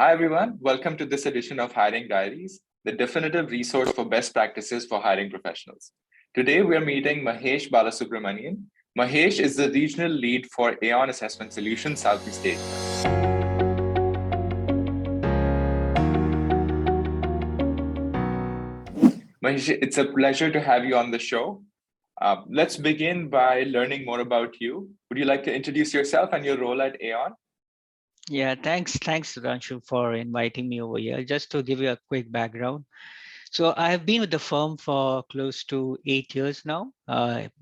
Hi, everyone. Welcome to this edition of Hiring Diaries, the definitive resource for best practices for hiring professionals. Today, we are meeting Mahesh Balasubramanian. Mahesh is the regional lead for Aon Assessment Solutions, Southeast Asia. Mahesh, it's a pleasure to have you on the show. Let's begin by learning more about you. Would you like to introduce yourself and your role at Aon? Yeah, thanks, Ranshu, for inviting me over here. Just to give you a quick background. So I have been with the firm for close to 8 years now,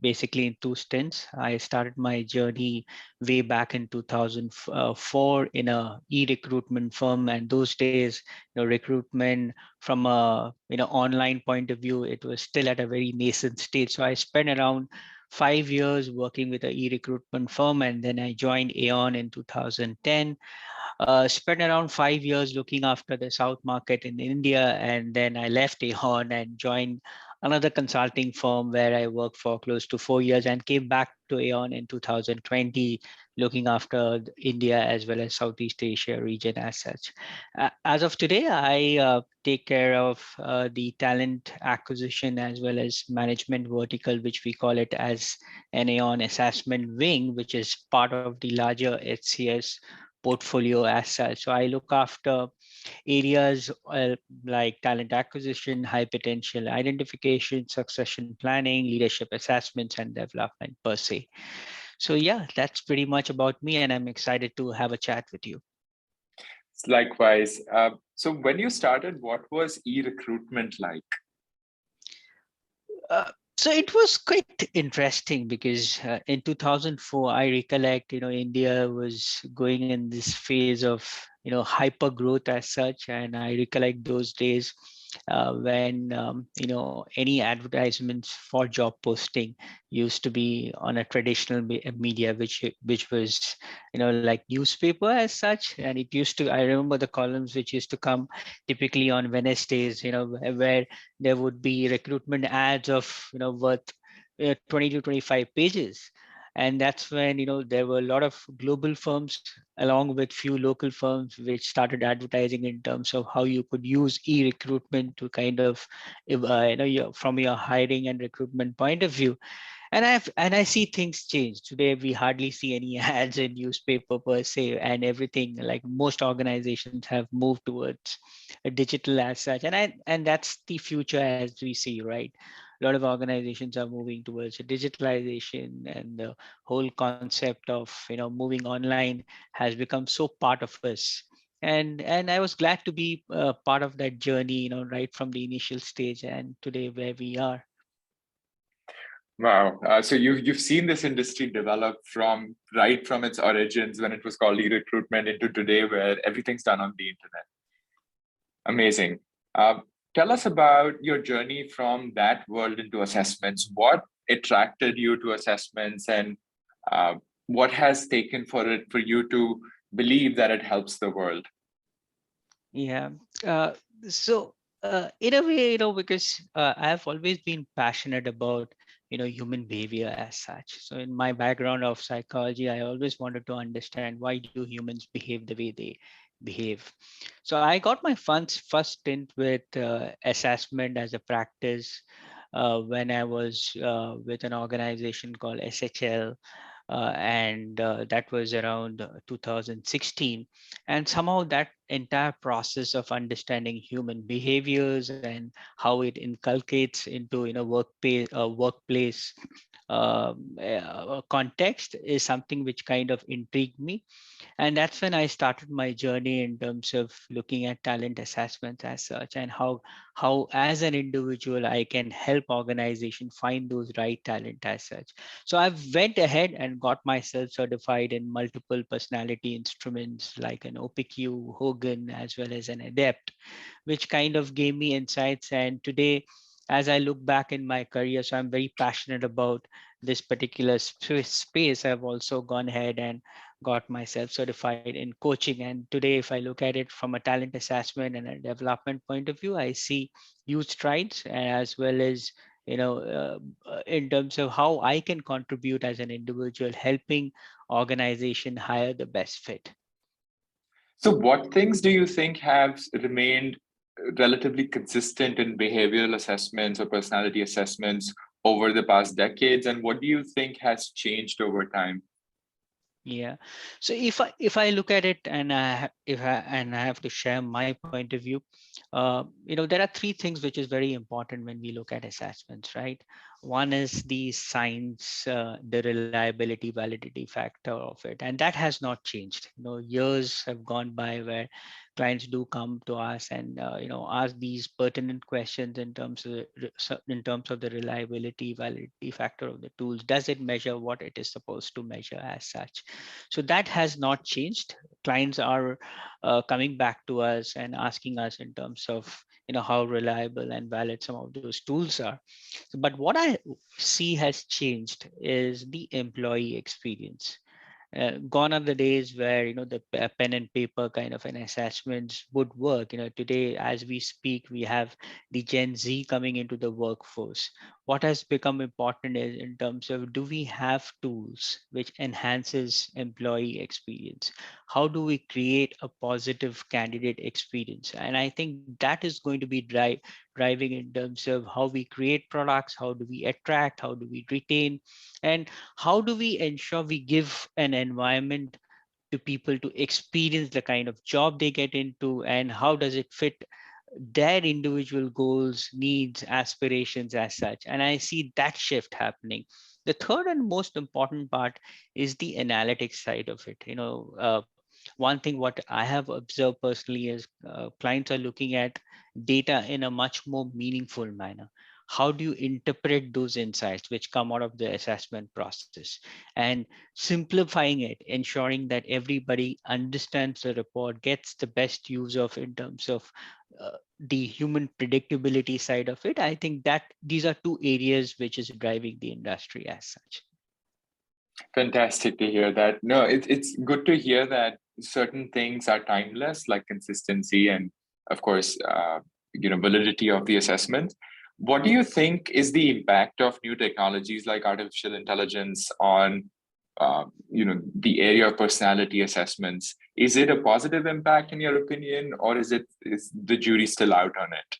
basically in two stints. I started my journey way back in 2004 in a e-recruitment firm, and those days, recruitment from a online point of view, it was still at a very nascent stage. So I spent around 5 years working with a e-recruitment firm, and then I joined Aon in 2010. Spent around 5 years looking after the South market in India, and then I left Aon and joined another consulting firm where I worked for close to 4 years and came back to Aon in 2020, looking after India as well as Southeast Asia region as such. As of today, I take care of the talent acquisition as well as management vertical, which we call it as an Aon assessment wing, which is part of the larger HCS portfolio as such. So I look after areas like talent acquisition, high potential identification, succession planning, leadership assessments, and development per se. So yeah, that's pretty much about me, and I'm excited to have a chat with you. Likewise. So, when you started, what was e-recruitment like? So it was quite interesting because in 2004, I recollect, India was going in this phase of, hyper growth as such. And I recollect those days when, any advertisements for job posting used to be on a traditional media, which was, like newspaper as such. And it used to, I remember the columns which used to come typically on Wednesdays, where there would be recruitment ads of worth 20 to 25 pages, and that's when there were a lot of global firms along with few local firms which started advertising in terms of how you could use e-recruitment to kind of from your hiring and recruitment point of view. And I see things change. Today we hardly see any ads in newspaper per se, and everything, like most organizations have moved towards a digital as such. And that's the future as we see, right? A lot of organizations are moving towards digitalization, and the whole concept of moving online has become so part of us. And I was glad to be part of that journey, right from the initial stage and today where we are. Wow. So you've seen this industry develop from right from its origins when it was called e-recruitment into today where everything's done on the internet. Amazing. Uh, Tell us about your journey from that world into assessments. What attracted you to assessments, and uh, what has taken for you to believe that it helps the world? Yeah. Uh, so in a way, because I've always been passionate about, human behavior as such. So in my background of psychology, I always wanted to understand why do humans behave the way they behave. So I got my first stint with assessment as a practice when I was with an organization called SHL, and that was around 2016. And somehow that entire process of understanding human behaviors and how it inculcates into workplace context is something which kind of intrigued me. And that's when I started my journey in terms of looking at talent assessments as such, and how as an individual I can help organization find those right talent as such. So I went ahead and got myself certified in multiple personality instruments like an OPQ, Hogan, as well as an Adept, which kind of gave me insights. And today, as I look back in my career, so I'm very passionate about this particular space. I've also gone ahead and got myself certified in coaching. And today, if I look at it from a talent assessment and a development point of view, I see huge strides, as well as in terms of how I can contribute as an individual, helping organization hire the best fit. So what things do you think have remained relatively consistent in behavioral assessments or personality assessments over the past decades, and what do you think has changed over time? Yeah. So if I look at it, and I have to share my point of view, there are three things which is very important when we look at assessments, right? One is the science, the reliability, validity factor of it, and that has not changed. Years have gone by where clients do come to us and ask these pertinent questions in terms of the reliability, validity factor of the tools. Does it measure what it is supposed to measure as such? So that has not changed. Clients are coming back to us and asking us in terms of how reliable and valid some of those tools are. But what I see has changed is the employee experience. Gone are the days where the pen and paper kind of an assessments would work. Today as we speak, we have the Gen Z coming into the workforce. What has become important is in terms of, do we have tools which enhances employee experience? How do we create a positive candidate experience? And I think that is going to be driving in terms of how we create products, how do we attract, how do we retain, and how do we ensure we give an environment to people to experience the kind of job they get into, and how does it fit their individual goals, needs, aspirations as such. And I see that shift happening. The third and most important part is the analytics side of it. One thing what I have observed personally is clients are looking at data in a much more meaningful manner. How do you interpret those insights which come out of the assessment process, and simplifying it, ensuring that everybody understands the report, gets the best use of in terms of the human predictability side of it. I think that these are two areas which is driving the industry as such. Fantastic to hear that. No, it's good to hear that certain things are timeless, like consistency and, of course, validity of the assessment. What do you think is the impact of new technologies like artificial intelligence on, the area of personality assessments? Is it a positive impact in your opinion, or is the jury still out on it?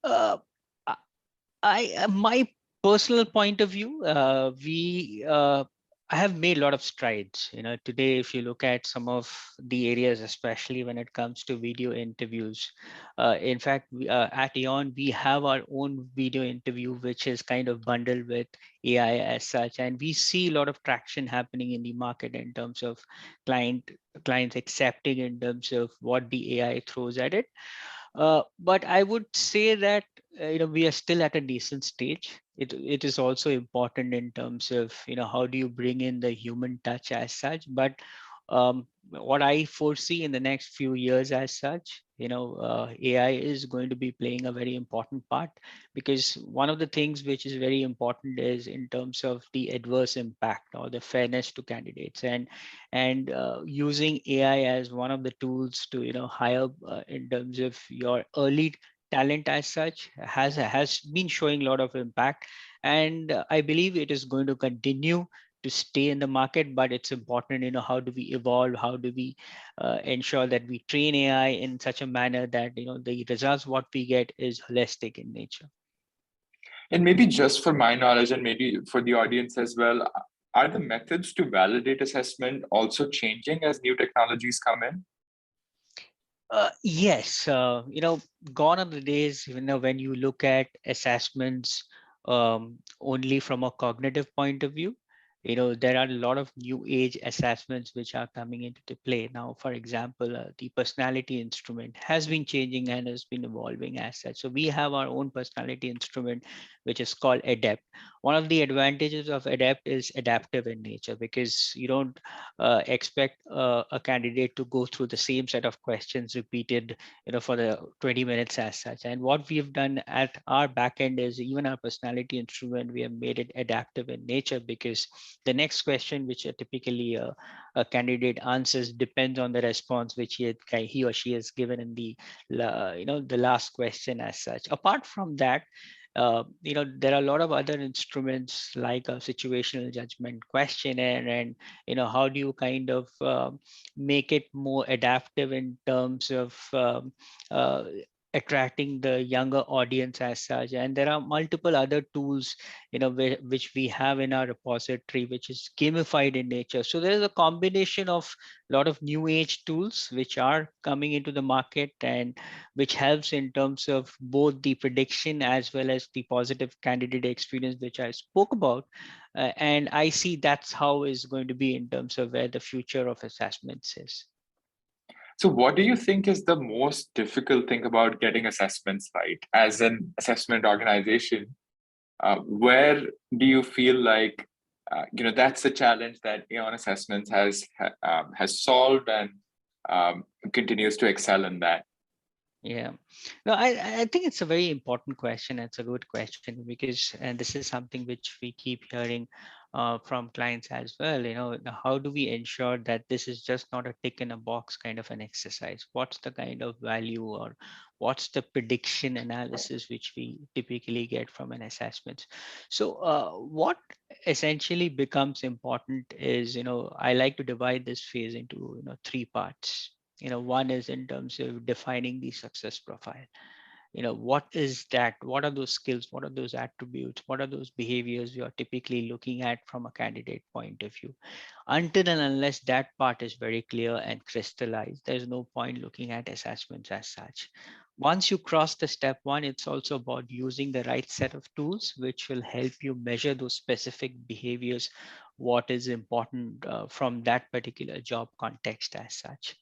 Uh, my personal point of view, we I have made a lot of strides. Today, if you look at some of the areas, especially when it comes to video interviews, in fact, at Aon, we have our own video interview, which is kind of bundled with AI as such, and we see a lot of traction happening in the market in terms of client clients accepting in terms of what the AI throws at it. But I would say that we are still at a decent stage. It is also important in terms of how do you bring in the human touch as such. But what I foresee in the next few years as such, AI is going to be playing a very important part, because one of the things which is very important is in terms of the adverse impact or the fairness to candidates, and using AI as one of the tools to hire in terms of your early talent as such has been showing a lot of impact, and I believe it is going to continue to stay in the market. But it's important, how do we evolve, how do we ensure that we train AI in such a manner that the results what we get is holistic in nature. And maybe just for my knowledge and maybe for the audience as well, are the methods to validate assessment also changing as new technologies come in? Yes, gone are the days, when you look at assessments only from a cognitive point of view. There are a lot of new age assessments which are coming into the play now. For example, the personality instrument has been changing and has been evolving as such. So we have our own personality instrument, which is called Adept. One of the advantages of Adept is adaptive in nature, because you don't expect a candidate to go through the same set of questions repeated for the 20 minutes as such. And what we've done at our back end is, even our personality instrument, we have made it adaptive in nature, because the next question which typically a candidate answers depends on the response which he or she has given in the the last question as such. Apart from that, there are a lot of other instruments like a situational judgment questionnaire, and how do you kind of make it more adaptive in terms of uh, attracting the younger audience as such. And there are multiple other tools which we have in our repository, which is gamified in nature. So there is a combination of a lot of new age tools which are coming into the market, and which helps in terms of both the prediction as well as the positive candidate experience, which I spoke about. And I see that's how is going to be in terms of where the future of assessments is. So, what do you think is the most difficult thing about getting assessments right? As an assessment organization, where do you feel like that's the challenge that Aon Assessments has solved and continues to excel in that? Yeah, no, I think it's a very important question. It's a good question, because, and this is something which we keep hearing from clients as well. How do we ensure that this is just not a tick in a box kind of an exercise? What's the kind of value, or what's the prediction analysis which we typically get from an assessment? So, what essentially becomes important is, I like to divide this phase into, three parts. One is in terms of defining the success profile. What is that? What are those skills? What are those attributes? What are those behaviors you are typically looking at from a candidate point of view? Until and unless that part is very clear and crystallized, there's no point looking at assessments as such. Once you cross the step one, it's also about using the right set of tools which will help you measure those specific behaviors, what is important from that particular job context as such.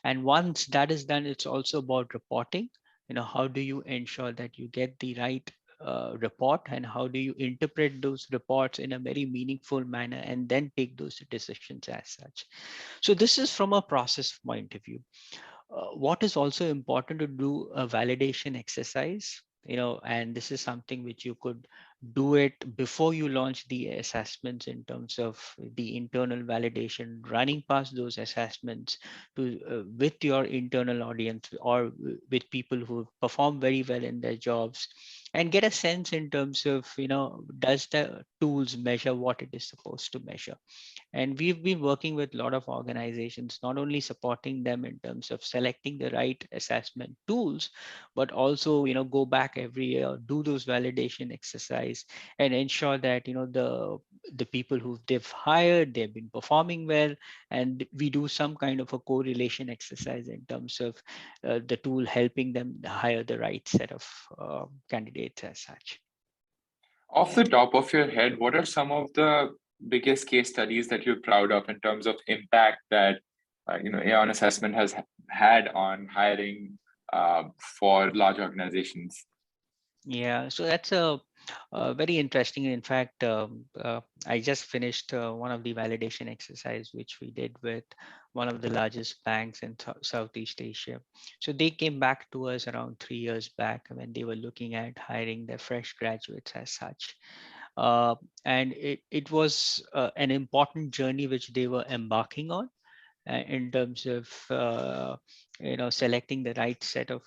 And once that is done, it's also about reporting. How do you ensure that you get the right report, and how do you interpret those reports in a very meaningful manner, and then take those decisions as such. So this is from a process point of view. What is also important to do a validation exercise, and this is something which you could do it before you launch the assessments, in terms of the internal validation, running past those assessments to with your internal audience, or with people who perform very well in their jobs, and get a sense in terms of, does the tools measure what it is supposed to measure. And we've been working with a lot of organizations, not only supporting them in terms of selecting the right assessment tools, but also, go back every year, do those validation exercise, and ensure that, the people who they've hired, they've been performing well, and we do some kind of a correlation exercise in terms of the tool helping them hire the right set of candidates as such. Off the top of your head, what are some of the biggest case studies that you're proud of in terms of impact that Aon Assessment has had on hiring for large organizations? Yeah, so that's a very interesting. In fact, I just finished one of the validation exercise which we did with one of the largest banks in Southeast Asia. So they came back to us around 3 years back when they were looking at hiring their fresh graduates as such. Uh, and it was an important journey which they were embarking on, in terms of selecting the right set of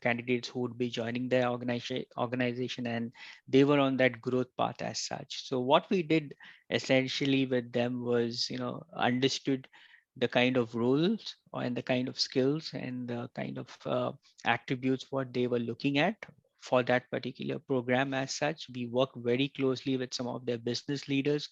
candidates who would be joining their organization, and they were on that growth path as such. So what we did essentially with them was, understood the kind of roles and the kind of skills and the kind of attributes what they were looking at for that particular program. As such, we work very closely with some of their business leaders,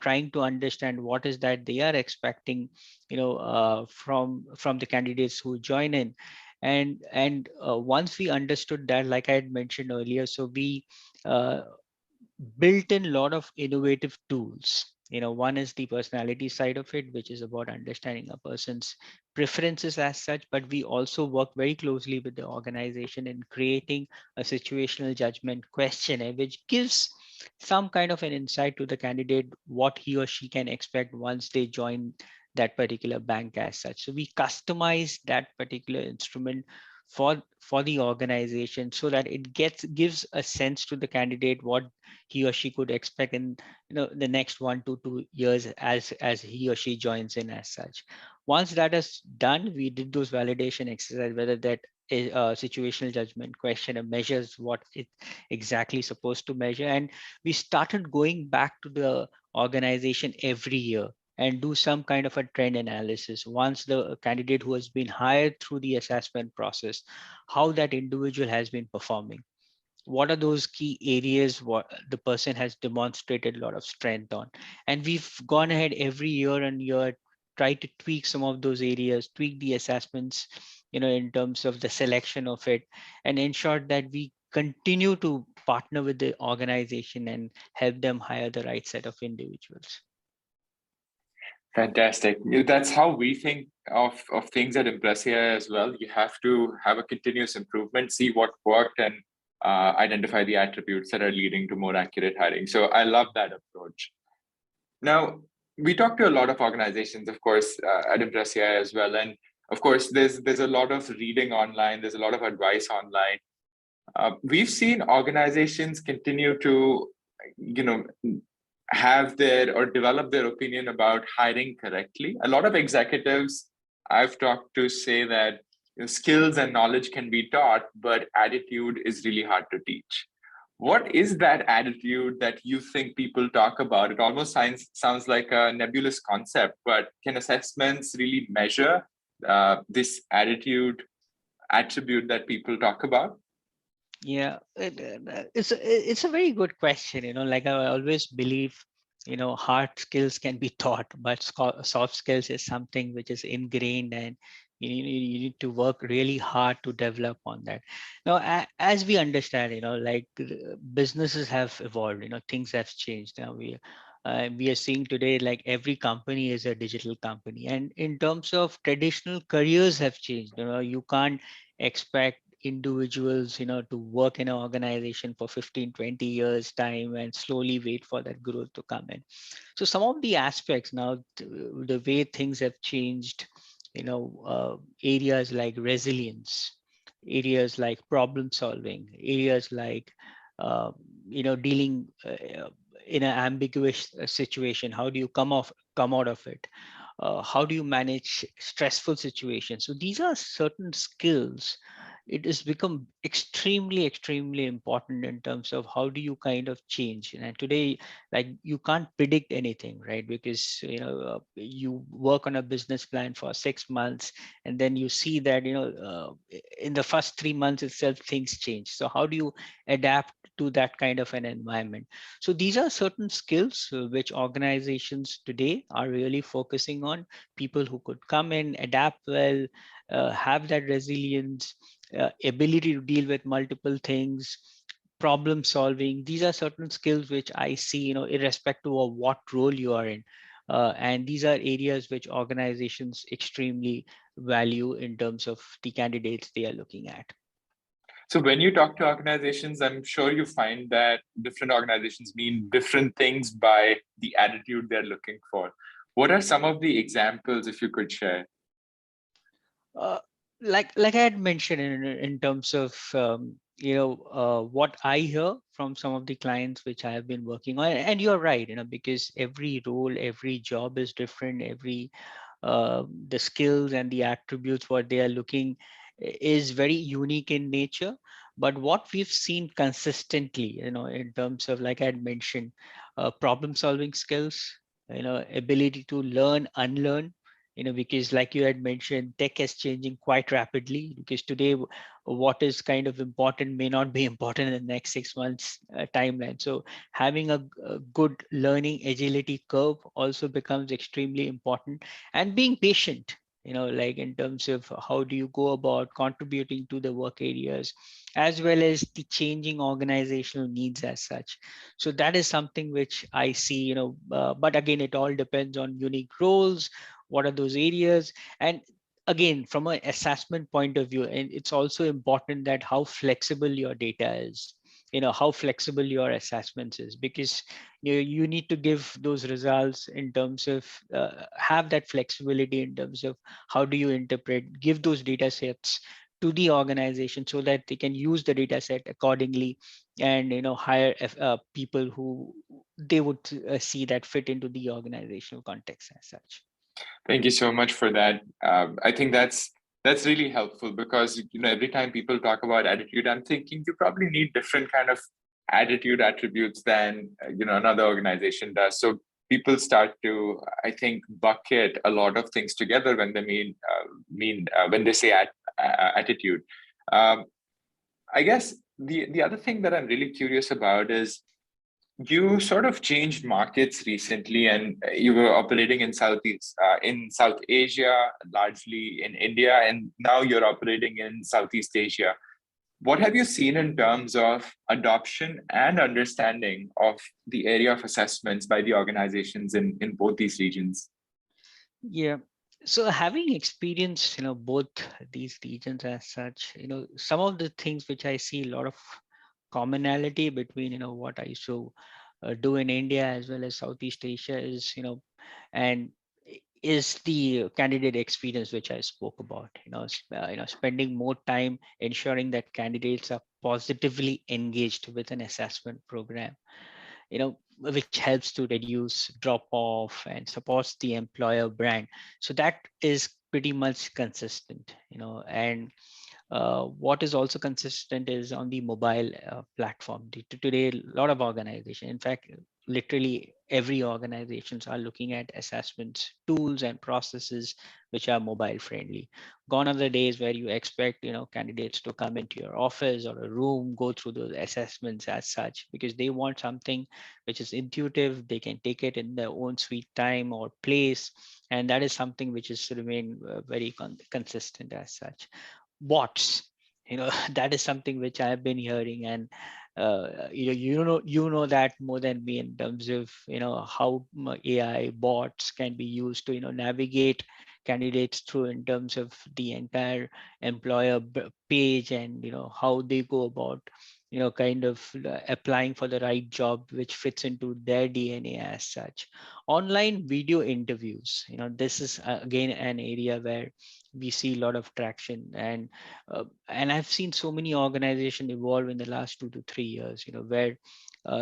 trying to understand what is that they are expecting, from the candidates who join in. And once we understood that, like I had mentioned earlier, so we uh, built in a lot of innovative tools. One is the personality side of it, which is about understanding a person's preferences as such, but we also work very closely with the organization in creating a situational judgment questionnaire, which gives some kind of an insight to the candidate what he or she can expect once they join that particular bank as such. So we customize that particular instrument for the organization, so that it gives a sense to the candidate what he or she could expect in the next 1 to 2 years as he or she joins in as such. Once that is done, we did those validation exercise, whether that is a situational judgment question and measures what it exactly supposed to measure. And we started going back to the organization every year and do some kind of a trend analysis once the candidate who has been hired through the assessment process, how that individual has been performing, what are those key areas what the person has demonstrated a lot of strength on. And we've gone ahead every year and year, try to tweak some of those areas, tweak the assessments, in terms of the selection of it, and ensure that we continue to partner with the organization and help them hire the right set of individuals. Fantastic. That's how we think of things at Impress AI as well. You have to have a continuous improvement, see what worked, and identify the attributes that are leading to more accurate hiring. So I love that approach. Now, we talk to a lot of organizations, of course, at Impress AI as well. And of course, there's a lot of reading online, there's a lot of advice online. We've seen organizations continue to, have their or develop their opinion about hiring correctly. A lot of executives I've talked to say that skills and knowledge can be taught, but attitude is really hard to teach. What is that attitude that you think people talk about? It almost sounds like a nebulous concept, but can assessments really measure this attitude attribute that people talk about? Yeah, it's a very good question. Like I always believe, hard skills can be taught, but soft skills is something which is ingrained, and you need to work really hard to develop on that. Now, as we understand, like businesses have evolved, things have changed. Now we are seeing today, like every company is a digital company, and in terms of traditional careers have changed. You can't expect individuals to work in an organization for 15-20 years time and slowly wait for that growth to come in. So some of the aspects now, the way things have changed, areas like resilience, areas like problem solving, areas like uh, dealing in an ambiguous situation, how do you come out of it, how do you manage stressful situations. So these are certain skills. It has become extremely important in terms of how do you kind of change. And today, like, you can't predict anything, right? Because you work on a business plan for 6 months, and then you see that in the first 3 months itself things change. So how do you adapt to that kind of an environment? So these are certain skills which organizations today are really focusing on. People who could come in, adapt well, have that resilience, ability to deal with multiple things, problem solving. These are certain skills which I see, irrespective of what role you are in. And these are areas which organizations extremely value in terms of the candidates they are looking at. So when you talk to organizations, I'm sure you find that different organizations mean different things by the attitude they're looking for. What are some of the examples, if you could share? Uh, like I had mentioned in terms of what I hear from some of the clients which I have been working on, and you're right, because every role, every job is different. Every the skills and the attributes what they are looking is very unique in nature. But what we've seen consistently, in terms of, like I had mentioned, problem solving skills, ability to learn, unlearn, because like you had mentioned, tech is changing quite rapidly, because today what is kind of important may not be important in the next 6 months timeline. So having a good learning agility curve also becomes extremely important, and being patient, like in terms of how do you go about contributing to the work areas, as well as the changing organizational needs as such. So that is something which I see, but again, it all depends on unique roles, what are those areas. And again, from an assessment point of view, and it's also important that how flexible your data is, how flexible your assessments is, because you need to give those results in terms of have that flexibility in terms of how do you interpret, give those data sets to the organization so that they can use the data set accordingly, and hire people who they would see that fit into the organizational context as such. Thank you so much for that. I think that's really helpful, because every time people talk about attitude, I'm thinking you probably need different kind of attitude attributes than another organization does. So people start to, I think, bucket a lot of things together when they mean when they say attitude. Um, I guess the other thing that I'm really curious about is, you sort of changed markets recently, and you were operating in South Asia, largely in India, and now you're operating in Southeast Asia. What have you seen in terms of adoption and understanding of the area of assessments by the organizations in both these regions? Yeah. So having experienced, both these regions as such, some of the things which I see a lot of commonality between, what I used to do in India as well as Southeast Asia is, and is the candidate experience which I spoke about. Spending more time ensuring that candidates are positively engaged with an assessment program, which helps to reduce drop off and supports the employer brand. So that is pretty much consistent, and what is also consistent is on the mobile platform. Today, a lot of organizations, in fact, literally every organizations are looking at assessments, tools and processes which are mobile friendly. Gone are the days where you expect, candidates to come into your office or a room, go through those assessments as such, because they want something which is intuitive. They can take it in their own sweet time or place. And that is something which is remain very consistent as such. Bots, that is something which I've been hearing, and you know that more than me in terms of how AI bots can be used to navigate candidates through in terms of the entire employer page, and how they go about kind of applying for the right job which fits into their DNA as such. Online video interviews, this is again an area where we see a lot of traction, and I've seen so many organizations evolve in the last 2 to 3 years, where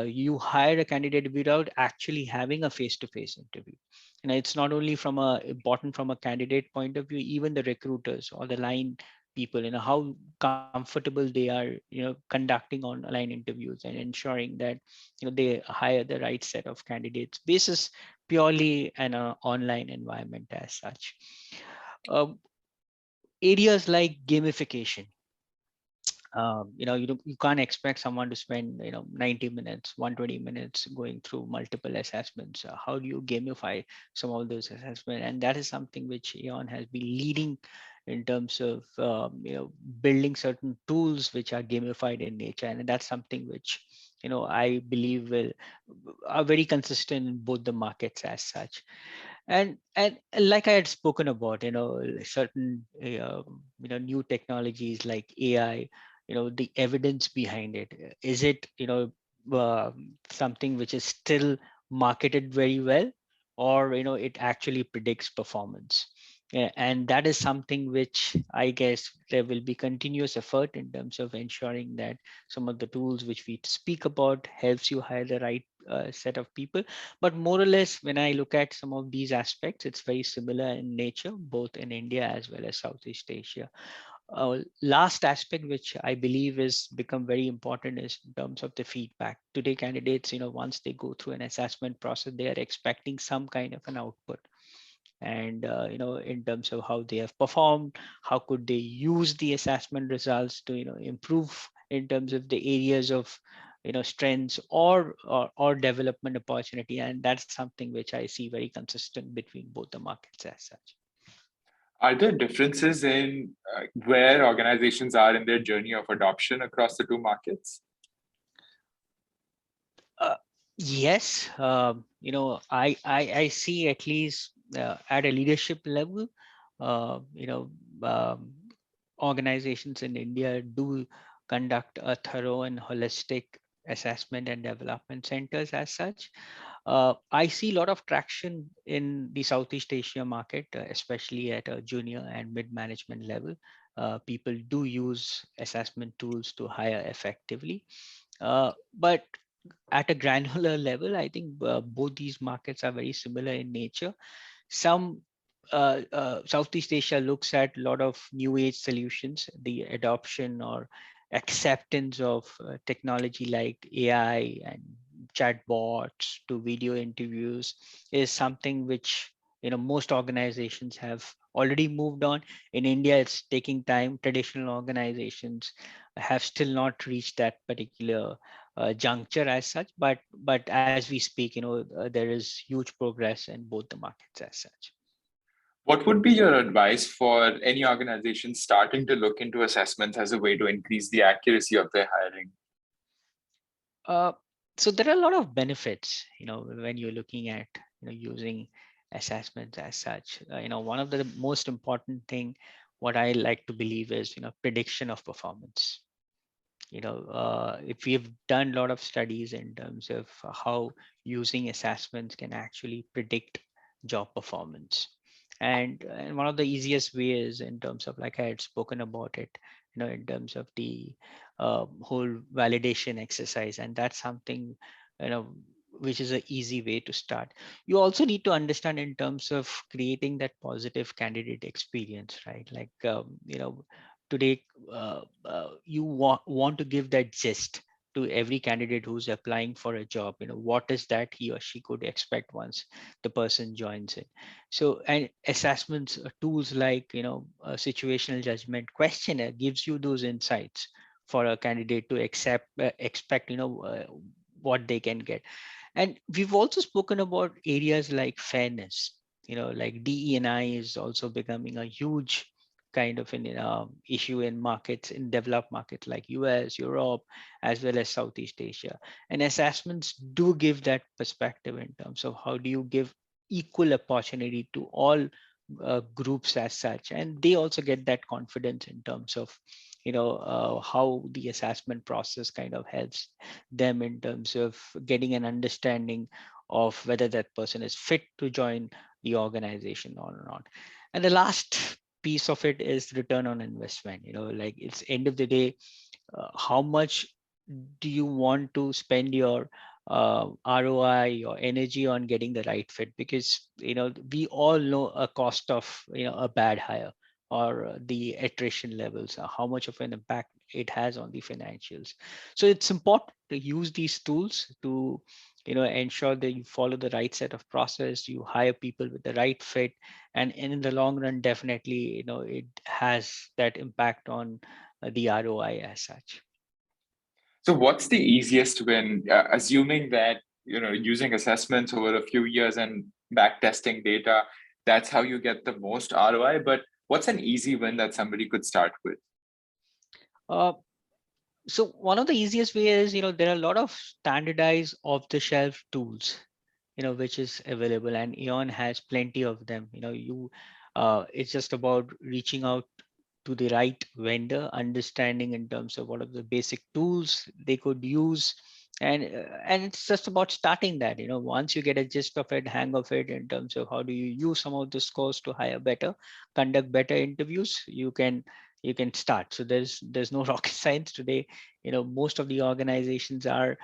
you hire a candidate without actually having a face-to-face interview. And it's not only from a important from a candidate point of view, even the recruiters or the line people, how comfortable they are, conducting online interviews and ensuring that they hire the right set of candidates basis purely an online environment as such. Um, Areas like gamification, you can't expect someone to spend 90 minutes, 120 minutes going through multiple assessments. How do you gamify some of those assessments? And that is something which Aon has been leading in terms of building certain tools which are gamified in nature, and that's something which I believe will are very consistent in both the markets as such. And like I had spoken about, certain new technologies like AI, the evidence behind it, is it something which is still marketed very well, or it actually predicts performance. Yeah, and that is something which I guess there will be continuous effort in terms of ensuring that some of the tools which we speak about helps you hire the right set of people. But more or less, when I look at some of these aspects, it's very similar in nature, both in India as well as Southeast Asia. Last aspect, which I believe is become very important, is in terms of the feedback. Today, candidates, once they go through an assessment process, they are expecting some kind of an output. And in terms of how they have performed, how could they use the assessment results to improve in terms of the areas of strengths or development opportunity. And that's something which I see very consistent between both the markets as such. Are there differences in where organizations are in their journey of adoption across the two markets? Uh, yes, I see at least at a leadership level, uh, you know, um, organizations in India do conduct a thorough and holistic assessment and development centers as such. I see a lot of traction in the Southeast Asia market, especially at a junior and mid management level. People do use assessment tools to hire effectively. But at a granular level, I think both these markets are very similar in nature. Some Southeast Asia looks at a lot of new age solutions, the adoption or acceptance of technology like AI and chatbots to video interviews is something which most organizations have already moved on. In India, it's taking time. Traditional organizations have still not reached that particular juncture as such, but as we speak, there is huge progress in both the markets as such. What would be your advice for any organization starting to look into assessments as a way to increase the accuracy of their hiring? Uh, so there are a lot of benefits, when you're looking at using assessments as such. One of the most important thing, what I like to believe is prediction of performance. If we've done a lot of studies in terms of how using assessments can actually predict job performance, and one of the easiest ways in terms of, like I had spoken about it, in terms of the whole validation exercise, and that's something you know which is an easy way to start. You also need to understand in terms of creating that positive candidate experience, right? Like today, you want to give that gist to every candidate who's applying for a job. What is that he or she could expect once the person joins it. So, and assessments tools like a situational judgment questionnaire gives you those insights for a candidate to expect what they can get. And we've also spoken about areas like fairness, like DE&I is also becoming a huge kind of an issue in markets, in developed markets like US, Europe, as well as Southeast Asia. And assessments do give that perspective in terms of how do you give equal opportunity to all groups as such, and they also get that confidence in terms of how the assessment process kind of helps them in terms of getting an understanding of whether that person is fit to join the organization or not. And the last piece of it is return on investment. Like, it's end of the day, how much do you want to spend your ROI or energy on getting the right fit? Because we all know a cost of a bad hire, or the attrition levels, how much of an impact it has on the financials. So it's important to use these tools to ensure that you follow the right set of process, you hire people with the right fit, and in the long run, definitely it has that impact on the ROI as such. So what's the easiest win, assuming that, using assessments over a few years and back testing data, that's how you get the most ROI. But what's an easy win that somebody could start with? Uh, so one of the easiest way is, there are a lot of standardized off the shelf tools, which is available, and Aon has plenty of them. It's just about reaching out to the right vendor, understanding in terms of what are the basic tools they could use, and it's just about starting that. Once you get a gist of it, hang of it, in terms of how do you use some of the scores to hire better, conduct better interviews, you can start. So there's no rocket science today. Most of the organizations are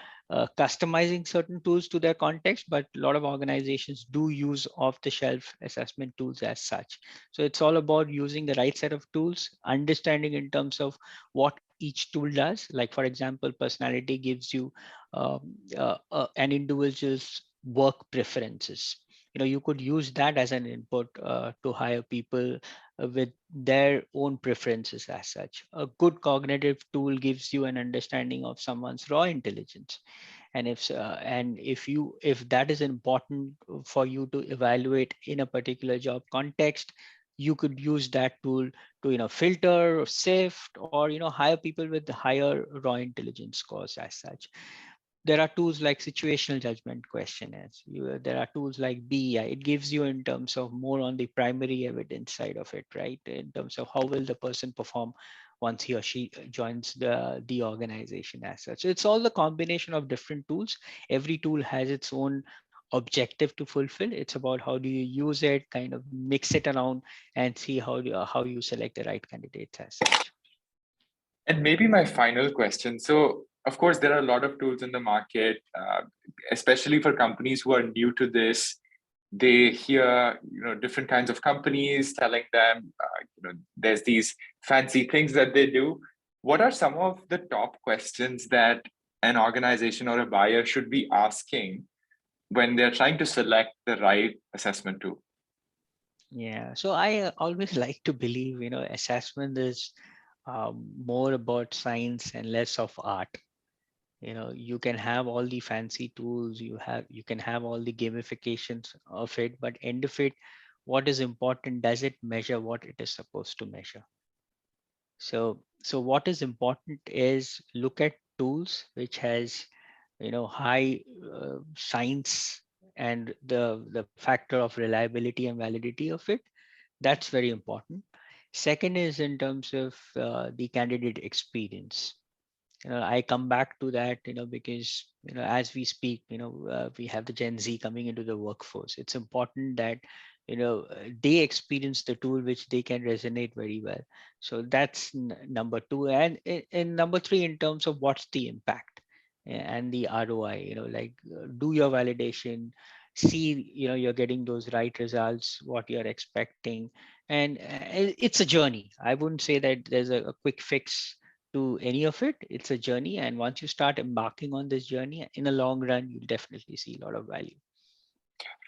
customizing certain tools to their context, but a lot of organizations do use off the shelf assessment tools as such. So it's all about using the right set of tools, understanding in terms of what each tool does. Like, for example, personality gives you an individual's work preferences. You could use that as an input to hire people with their own preferences as such. A good cognitive tool gives you an understanding of someone's raw intelligence, and if that is important for you to evaluate in a particular job context, you could use that tool to filter or sift, or hire people with higher raw intelligence scores as such. There are tools like situational judgment questionnaires. There are tools like BEI. It gives you in terms of more on the primary evidence side of it, right? In terms of how will the person perform once he or she joins the organization as such. So it's all the combination of different tools. Every tool has its own objective to fulfill. It's about how do you use it, kind of mix it around, and see how you select the right candidates as such. And maybe my final question. So, of course, there are a lot of tools in the market, especially for companies who are new to this. They hear, different kinds of companies telling them, there's these fancy things that they do. What are some of the top questions that an organization or a buyer should be asking when they're trying to select the right assessment tool? Yeah, so I always like to believe, assessment is more about science and less of art. You can have all the fancy tools, you can have all the gamifications of it, but end of it, what is important, does it measure what it is supposed to measure? So what is important is look at tools which has high science and the factor of reliability and validity of it. That's very important. Second is in terms of the candidate experience. I come back to that, because as we speak, we have the Gen Z coming into the workforce. It's important that they experience the tool which they can resonate very well. So that's number two. And in number three, in terms of what's the impact and the ROI, like do your validation, see you're getting those right results, what you're expecting. And it's a journey. I wouldn't say that there's a quick fix to any of it. It's a journey, and once you start embarking on this journey, in the long run, you'll definitely see a lot of value.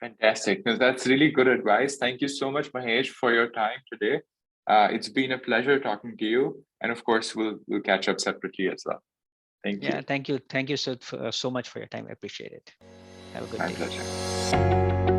Fantastic. No, that's really good advice. Thank you so much, Mahesh, for your time today. It's been a pleasure talking to you. And of course, we'll catch up separately as well. Thank you. Yeah, thank you so much for your time. I appreciate it. Have a good My day. pleasure.